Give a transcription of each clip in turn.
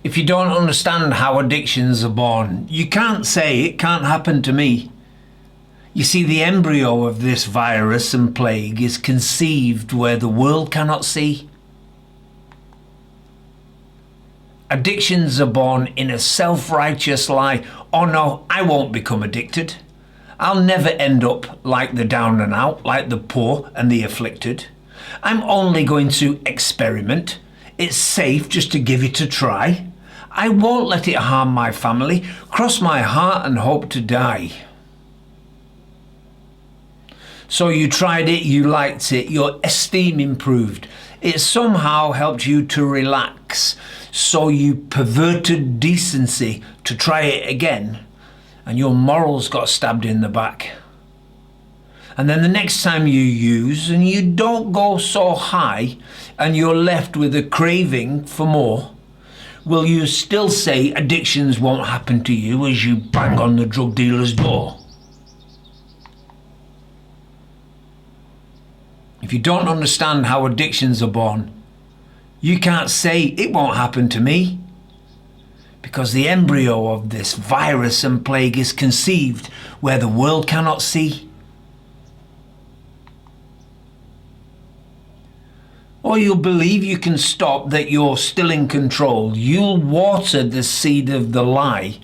If you don't understand how addictions are born, you can't say it can't happen to me. You see, the embryo of this virus and plague is conceived where the world cannot see. Addictions are born in a self-righteous lie. Oh no, I won't become addicted. I'll never end up like the down and out, like the poor and the afflicted. I'm only going to experiment. It's safe just to give it a try. I won't let it harm my family. Cross my heart and hope to die. So you tried it, you liked it, your esteem improved. It somehow helped you to relax. So you perverted decency to try it again, and your morals got stabbed in the back. And then the next time you use and you don't go so high and you're left with a craving for more, will you still say addictions won't happen to you as you bang on the drug dealer's door? If you don't understand how addictions are born, you can't say it won't happen to me, because the embryo of this virus and plague is conceived where the world cannot see. Or you'll believe you can stop, that you're still in control. You'll water the seed of the lie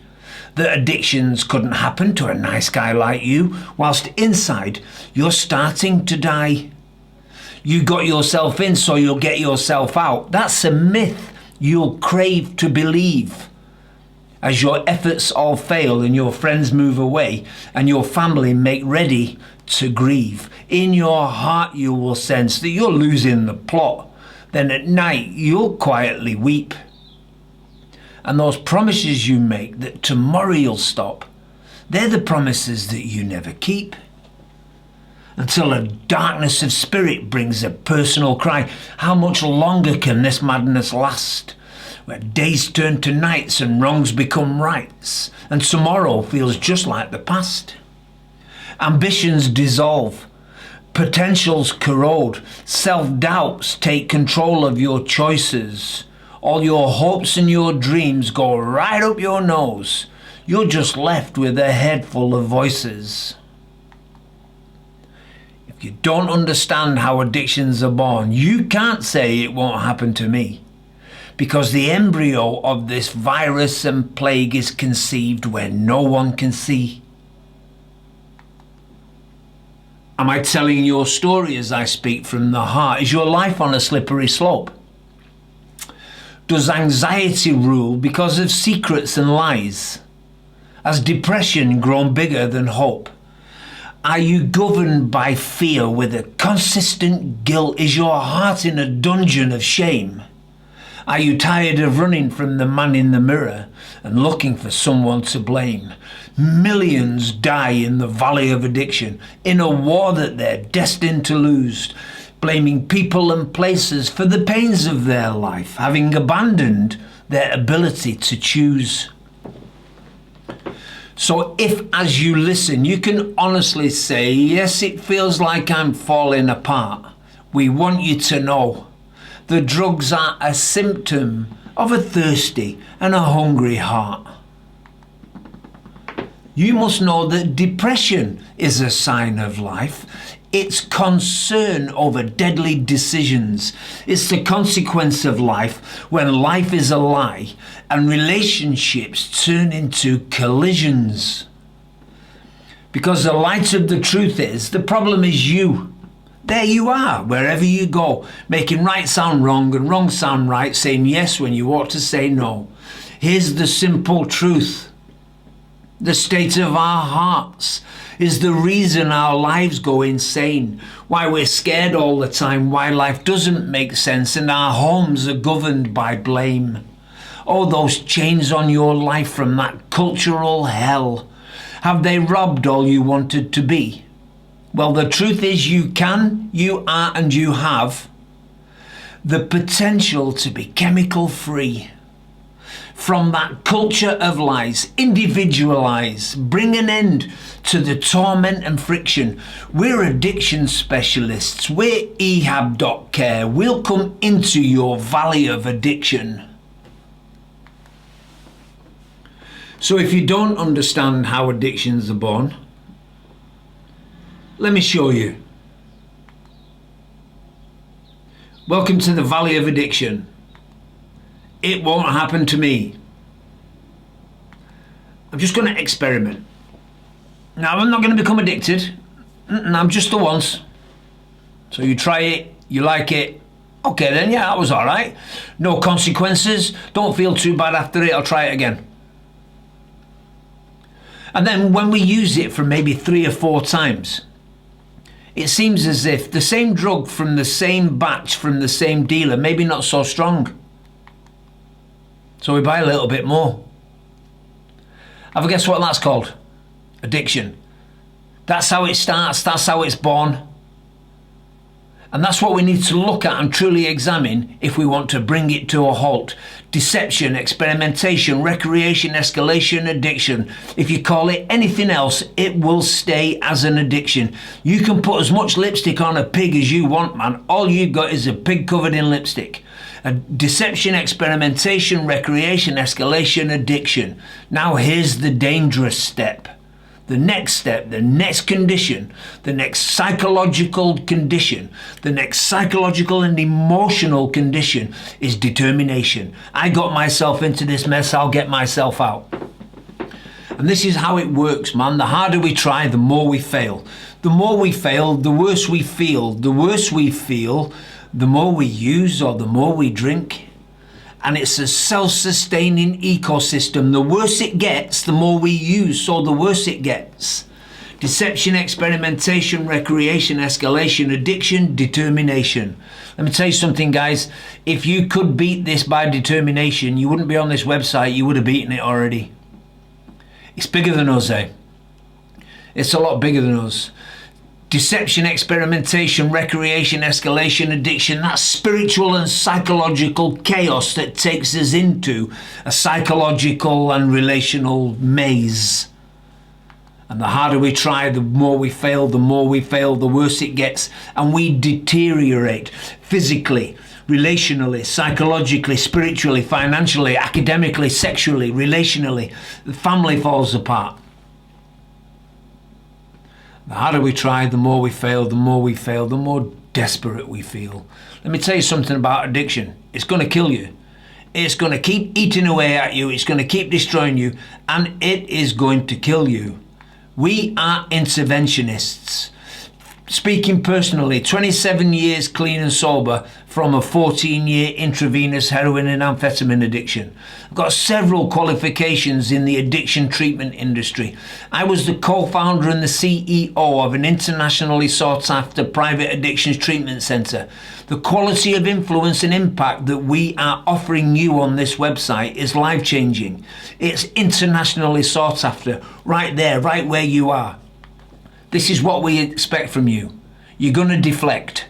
that addictions couldn't happen to a nice guy like you, whilst inside you're starting to die. You got yourself in so you'll get yourself out. That's a myth you'll crave to believe. As your efforts all fail and your friends move away and your family make ready to grieve, in your heart you will sense that you're losing the plot. Then at night you'll quietly weep. And those promises you make that tomorrow you'll stop, they're the promises that you never keep. Until a darkness of spirit brings a personal cry. How much longer can this madness last? Where days turn to nights and wrongs become rights, and tomorrow feels just like the past. Ambitions dissolve, potentials corrode, self-doubts take control of your choices. All your hopes and your dreams go right up your nose. You're just left with a head full of voices. If you don't understand how addictions are born, you can't say it won't happen to me, because the embryo of this virus and plague is conceived where no one can see. Am I telling your story as I speak from the heart? Is your life on a slippery slope? Does anxiety rule because of secrets and lies? Has depression grown bigger than hope? Are you governed by fear with a consistent guilt? Is your heart in a dungeon of shame? Are you tired of running from the man in the mirror and looking for someone to blame? Millions die in the valley of addiction, in a war that they're destined to lose, blaming people and places for the pains of their life, having abandoned their ability to choose. So if, as you listen, you can honestly say, yes, it feels like I'm falling apart, we want you to know the drugs are a symptom of a thirsty and a hungry heart. You must know that depression is a sign of life. It's concern over deadly decisions. It's the consequence of life when life is a lie and relationships turn into collisions. Because the light of the truth is, the problem is you. There you are, wherever you go, making right sound wrong and wrong sound right, saying yes when you ought to say no. Here's the simple truth. The state of our hearts is the reason our lives go insane, why we're scared all the time, why life doesn't make sense and our homes are governed by blame. Oh, those chains on your life from that cultural hell, have they robbed all you wanted to be? Well, the truth is you can, you are, and you have the potential to be chemical free. From that culture of lies, individualize, bring an end to the torment and friction. We're addiction specialists. We're Ehab.care. We'll come into your valley of addiction. So if you don't understand how addictions are born, let me show you. Welcome to the Valley of Addiction. It won't happen to me. I'm just going to experiment. Now, I'm not going to become addicted. I'm just the once. So you try it, you like it. Okay then, yeah, that was all right. No consequences. Don't feel too bad after it. I'll try it again. And then when we use it for maybe 3 or 4 times, it seems as if the same drug from the same batch from the same dealer, maybe not so strong. So we buy a little bit more. Have a guess what that's called? Addiction. That's how it starts. That's how it's born. And that's what we need to look at and truly examine if we want to bring it to a halt. Deception, experimentation, recreation, escalation, addiction. If you call it anything else, it will stay as an addiction. You can put as much lipstick on a pig as you want, man. All you got is a pig covered in lipstick. Deception, experimentation, recreation, escalation, addiction. Now here's the dangerous step. The next step, the next condition, the next psychological condition, the next psychological and emotional condition is determination. I got myself into this mess, I'll get myself out. And this is how it works, man. The harder we try, the more we fail. The more we fail, the worse we feel. The worse we feel, the more we use or the more we drink. And it's a self-sustaining ecosystem. The worse it gets, the more we use, so the worse it gets. Deception, experimentation, recreation, escalation, addiction, determination. Let me tell you something, guys. If you could beat this by determination, you wouldn't be on this website. You would have beaten it already. It's bigger than us, eh? It's a lot bigger than us. Deception, experimentation, recreation, escalation, addiction, that's spiritual and psychological chaos that takes us into a psychological and relational maze. And the harder we try, the more we fail, the worse it gets. And we deteriorate physically, relationally, psychologically, spiritually, financially, academically, sexually, relationally. The family falls apart. The harder we try, the more we fail, the more desperate we feel. Let me tell you something about addiction. It's going to kill you. It's going to keep eating away at you. It's going to keep destroying you. And it is going to kill you. We are interventionists. Speaking personally, 27 years clean and sober from a 14-year intravenous heroin and amphetamine addiction. I've got several qualifications in the addiction treatment industry. I was the co-founder and the CEO of an internationally sought-after private addictions treatment centre. The quality of influence and impact that we are offering you on this website is life-changing. It's internationally sought after, right there, right where you are. This is what we expect from you. You're going to deflect.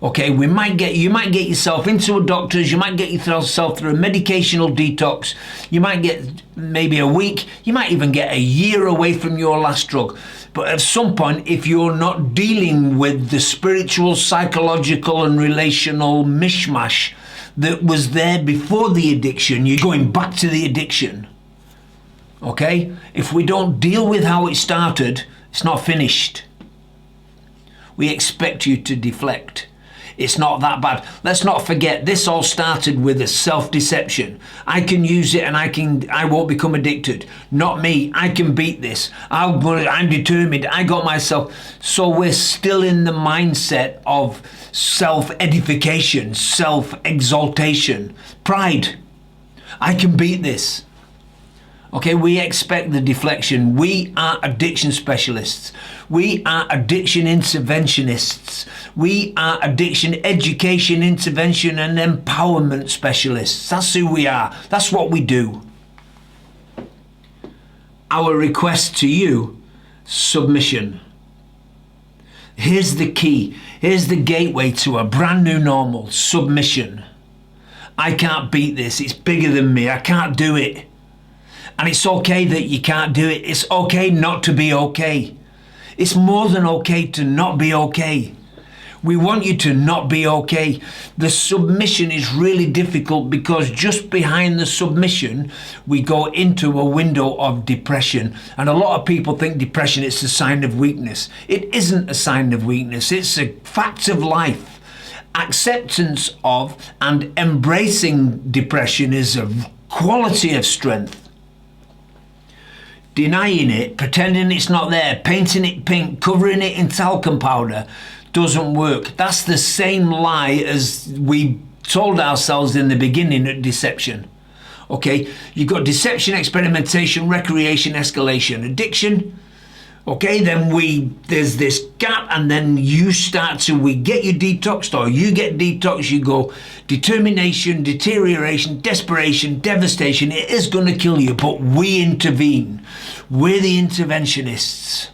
Okay, you might get yourself into a doctor's, you might get yourself through a medicational detox, you might get maybe a week, you might even get a year away from your last drug. But at some point, if you're not dealing with the spiritual, psychological and relational mishmash that was there before the addiction, you're going back to the addiction. Okay? If we don't deal with how it started, it's not finished. We expect you to deflect. It's not that bad. Let's not forget, this all started with a self-deception. I can use it and I won't become addicted. Not me. I can beat this. I'm determined. I got myself. So we're still in the mindset of self-edification, self-exaltation, pride. I can beat this. Okay, we expect the deflection. We are addiction specialists. We are addiction interventionists. We are addiction education, intervention and empowerment specialists. That's who we are. That's what we do. Our request to you, submission. Here's the key. Here's the gateway to a brand new normal, submission. I can't beat this. It's bigger than me. I can't do it. And it's okay that you can't do it. It's okay not to be okay. It's more than okay to not be okay. We want you to not be okay. The submission is really difficult because just behind the submission, we go into a window of depression. And a lot of people think depression is a sign of weakness. It isn't a sign of weakness. It's a fact of life. Acceptance of and embracing depression is a quality of strength. Denying it, pretending it's not there, painting it pink, covering it in talcum powder doesn't work. That's the same lie as we told ourselves in the beginning at deception. Okay, you've got deception, experimentation, recreation, escalation, addiction. Okay, then there's this gap, and then we get you detoxed, or you get detoxed, you go determination, deterioration, desperation, devastation. It is going to kill you, but we intervene. We're the interventionists.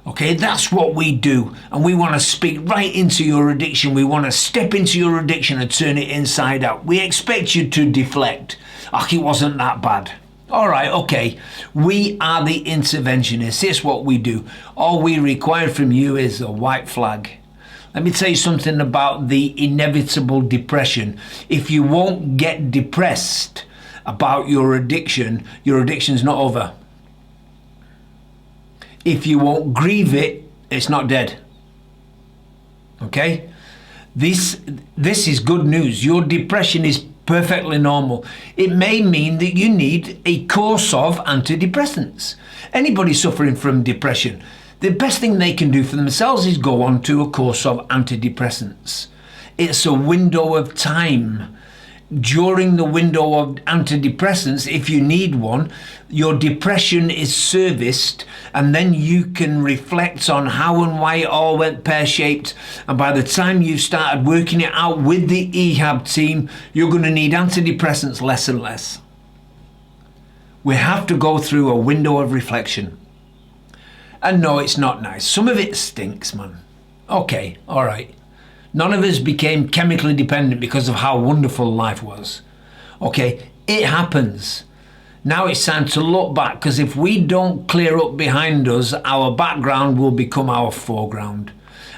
Okay, that's what we do, and we want to speak right into your addiction. We want to step into your addiction and turn it inside out. We expect you to deflect. It wasn't that bad. All right, okay. We are the interventionists. It's what we do. All we require from you is a white flag. Let me tell you something about the inevitable depression. If you won't get depressed about your addiction's not over. If you won't grieve it, it's not dead. Okay? This is good news. Your depression is perfectly normal. It may mean that you need a course of antidepressants. Anybody suffering from depression, the best thing they can do for themselves is go on to a course of antidepressants. It's a window of time. During the window of antidepressants, if you need one, your depression is serviced, and then you can reflect on how and why it all went pear-shaped. And by the time you've started working it out with the Ehab team, you're going to need antidepressants less and less. We have to go through a window of reflection. And no, it's not nice. Some of it stinks, man. Okay, all right. None of us became chemically dependent because of how wonderful life was. Okay, it happens. Now it's time to look back, because if we don't clear up behind us, our background will become our foreground.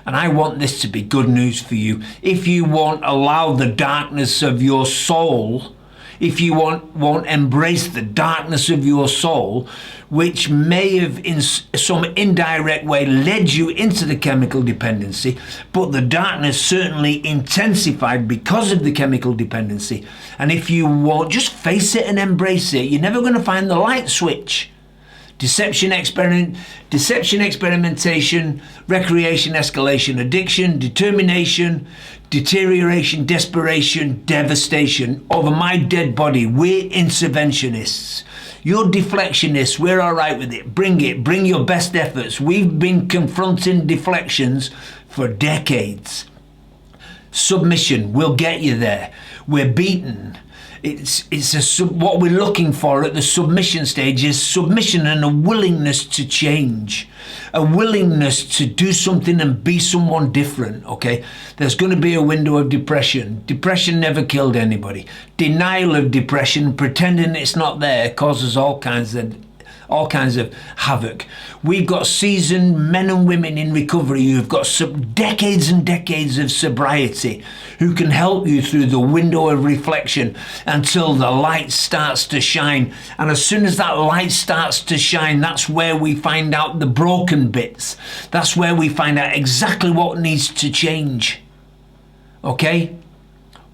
And I want this to be good news for you. If you won't allow the darkness of your soul, if you won't embrace the darkness of your soul, which may have in some indirect way led you into the chemical dependency, but the darkness certainly intensified because of the chemical dependency. And if you won't just face it and embrace it, you're never going to find the light switch. Deception, experimentation, recreation, escalation, addiction, determination, deterioration, desperation, devastation. Over my dead body, we're interventionists. You're deflectionists. We're all right with it. Bring it. Bring your best efforts. We've been confronting deflections for decades. Submission will get you there. We're beaten. What we're looking for at the submission stage is submission and a willingness to change, a willingness to do something and be someone different. Okay, there's going to be a window of depression. Depression never killed anybody. Denial of depression, pretending it's not there, causes all kinds of havoc. We've got seasoned men and women in recovery who've got decades and decades of sobriety, who can help you through the window of reflection until the light starts to shine. And as soon as that light starts to shine, that's where we find out the broken bits. That's where we find out exactly what needs to change. Okay?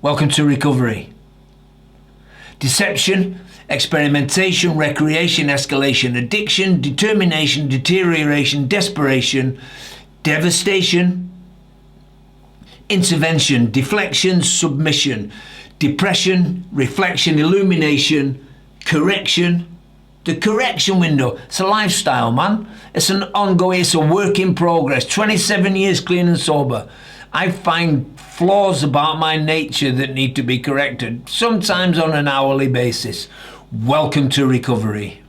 Welcome to recovery. Deception, experimentation, recreation, escalation, addiction, determination, deterioration, desperation, devastation, intervention, deflection, submission, depression, reflection, illumination, correction. The correction window, it's a lifestyle, man. It's an ongoing, it's a work in progress. 27 years clean and sober. I find flaws about my nature that need to be corrected, sometimes on an hourly basis. Welcome to recovery.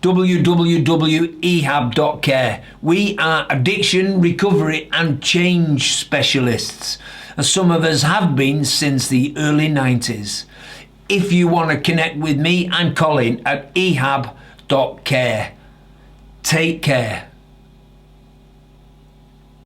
www.Ehab.care. We are addiction, recovery and change specialists. And some of us have been since the early 90s. If you want to connect with me, I'm Colin at Ehab.care. Take care.